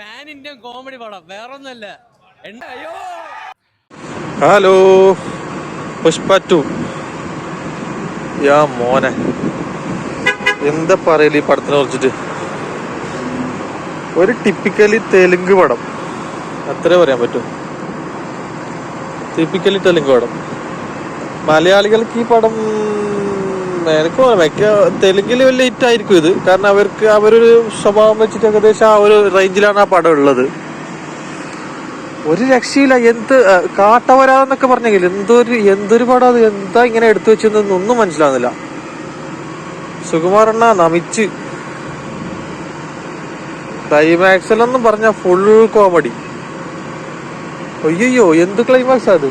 Pan Indian comedy പടം, വേറൊന്നല്ല. അയ്യോ hello, Pushpa 2. യാ മോനെ, എന്താ പറയല് ഈ പടത്തിനെ കുറിച്ചിട്ട്. ഒരു ടിപ്പിക്കലി തെലുങ്ക് പടം, അത്രേ പറയാൻ പറ്റൂ. ടിപ്പിക്കലി തെലുങ്ക് പടം. മലയാളികൾക്ക് ഈ പടം എനിക്ക് മിക്ക തെലുങ്കിൽ വലിയ ഹിറ്റായിരിക്കും ഇത്. കാരണം അവരൊരു സ്വഭാവം വെച്ചിട്ട് ഏകദേശം ആ ഒരു റേഞ്ചിലാണ് ആ പടം ഉള്ളത്. ഒരു രക്ഷയില്ല. കാട്ടവരാന്നൊക്കെ പറഞ്ഞെങ്കിൽ എന്തൊരു പടം അത്. എന്താ ഇങ്ങനെ എടുത്തു വെച്ചെന്നൊന്നും മനസ്സിലാവുന്നില്ല. സുകുമാരണ്ണ നമിച്ച്. ക്ലൈമാക്സിലൊന്നും പറഞ്ഞ ഫുൾ കോമഡി. അയ്യോ, എന്ത് ക്ലൈമാക്സ് അത്.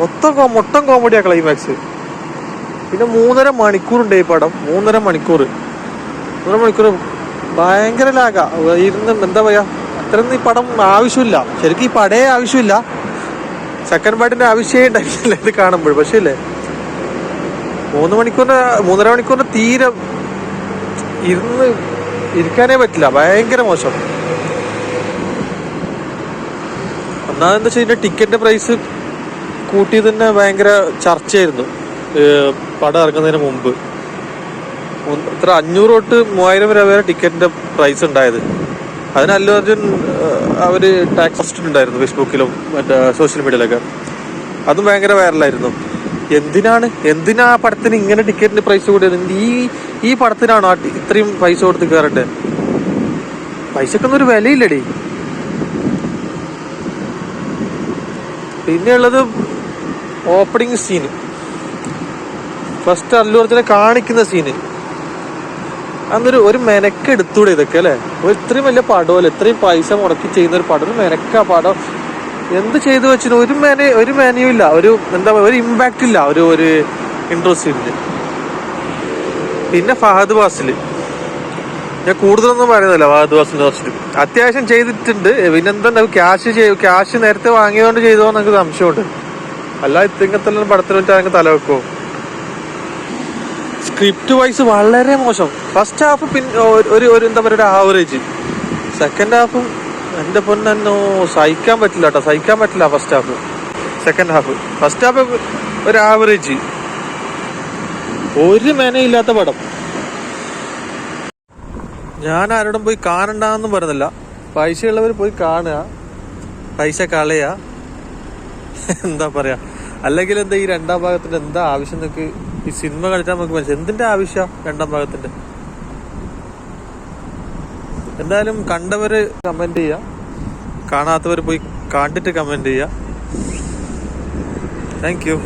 മൊത്തം കോമഡിയാ ക്ലൈമാക്സ്. പിന്നെ 3.5 മണിക്കൂറുണ്ട് ഈ പടം. 3.5 മണിക്കൂർ ഭയങ്കര ലാഗാ. ഇരുന്ന് എന്താ പറയാ, അത്രയൊന്നും ഈ പടം ആവശ്യമില്ല. ശരിക്കും ഈ പടേ ആവശ്യമില്ല. സെക്കൻഡ് പാർട്ടിന്റെ ആവശ്യമേ ഉണ്ടായില്ല ഇത് കാണുമ്പോൾ. പക്ഷേ ഇല്ലേ, 3.5 മണിക്കൂറിന് തീരെ ഇരിക്കാനേ പറ്റില്ല. ഭയങ്കര മോശം. ഒന്നാമതെന്താ വെച്ചാൽ ഇതിന്റെ ടിക്കറ്റിന്റെ പ്രൈസ് കൂട്ടിയത് തന്നെ ഭയങ്കര ചർച്ചയായിരുന്നു പടം ഇറങ്ങുന്നതിന് മുമ്പ്. 500 തൊട്ട് 3000 വരെ ടിക്കറ്റിന്റെ പ്രൈസ് ഉണ്ടായത്. അതിന് അല്ലു അർജുൻ അവര് ടാക്സ് ഇട്ടിട്ടുണ്ടായിരുന്നു ഫേസ്ബുക്കിലും മറ്റേ സോഷ്യൽ മീഡിയയിലൊക്കെ. അതും ഭയങ്കര വൈറലായിരുന്നു. എന്തിനാ പടത്തിന് ഇങ്ങനെ ടിക്കറ്റിന് പ്രൈസ് കൂടിയത്? ഈ പടത്തിനാണോ ഇത്രയും പൈസ കൊടുത്ത് കയറട്ടെ? പൈസക്കൊന്നും ഒരു വിലയില്ലടി. പിന്നെയുള്ളത് ഓപ്പണിങ് സീന്. ഫസ്റ്റ് അല്ലു അർജുനെ കാണിക്കുന്ന സീന്. അന്നൊരു ഒരു മെനക്കെടുത്തൂടെ ഇതൊക്കെ അല്ലേ? ഇത്രയും വലിയ പടമല്ലേ, ഇത്രയും പൈസ മുടക്കി ചെയ്യുന്ന ഒരു പടം, ഒരു മെനക്കാ പടം. എന്ത് ചെയ്തു വെച്ചിട്ട് ഒരു മെനയും ഇല്ല. ഒരു ഇമ്പാക്റ്റ് ഇല്ല ഒരു ഇൻട്രസ്റ്റ്. പിന്നെ ഫഹദ് ഫാസിൽ, ഞാൻ കൂടുതലൊന്നും പറയുന്നില്ല. ഫഹദ് ഫാസിലിനെ കുറിച്ചിട്ട് അത്യാവശ്യം ചെയ്തിട്ടുണ്ട്. പിന്നെന്താ ക്യാഷ് നേരത്തെ വാങ്ങിയതുകൊണ്ട് ചെയ്തോന്ന് എനിക്ക് സംശയമുണ്ട്. അല്ല ഇങ്ങനത്തെ പടത്തിന് വേണ്ടി എനിക്ക് തലവെക്കോ? സ്ക്രിപ്റ്റ് വൈസ് വളരെ മോശം. ഫസ്റ്റ് ഹാഫ് പിന്നെ ഒരു എന്താ പറയുക, ഒരു ആവറേജ്. സെക്കൻഡ് ഹാഫും എൻ്റെ പൊന്നോ സഹിക്കാൻ പറ്റില്ല കേട്ടോ, സഹിക്കാൻ പറ്റില്ല ഫസ്റ്റ് ഹാഫ്. ഫസ്റ്റ് ഹാഫ് ഒരു ആവറേജ്, ഒരു മെനയില്ലാത്ത പടം. ഞാൻ ആരോടും പോയി കാണണ്ടെന്നും പറയുന്നില്ല. പൈസ ഉള്ളവർ പോയി കാണുക, പൈസ കളയുക. എന്താ പറയാ, അല്ലെങ്കിൽ എന്താ ഈ 2ാം ഭാഗത്തിന്റെ എന്താ ആവശ്യം? നിങ്ങൾക്ക് ഈ സിനിമ കളിച്ചാൽ നമുക്ക് മനസ്സിലായി എന്തിന്റെ ആവശ്യം 2ാം ഭാഗത്തിന്റെ. എന്തായാലും കണ്ടവര് കമന്റ് ചെയ്യുക, കാണാത്തവർ പോയി കണ്ടിട്ട് കമന്റ് ചെയ്യുക. Thank you.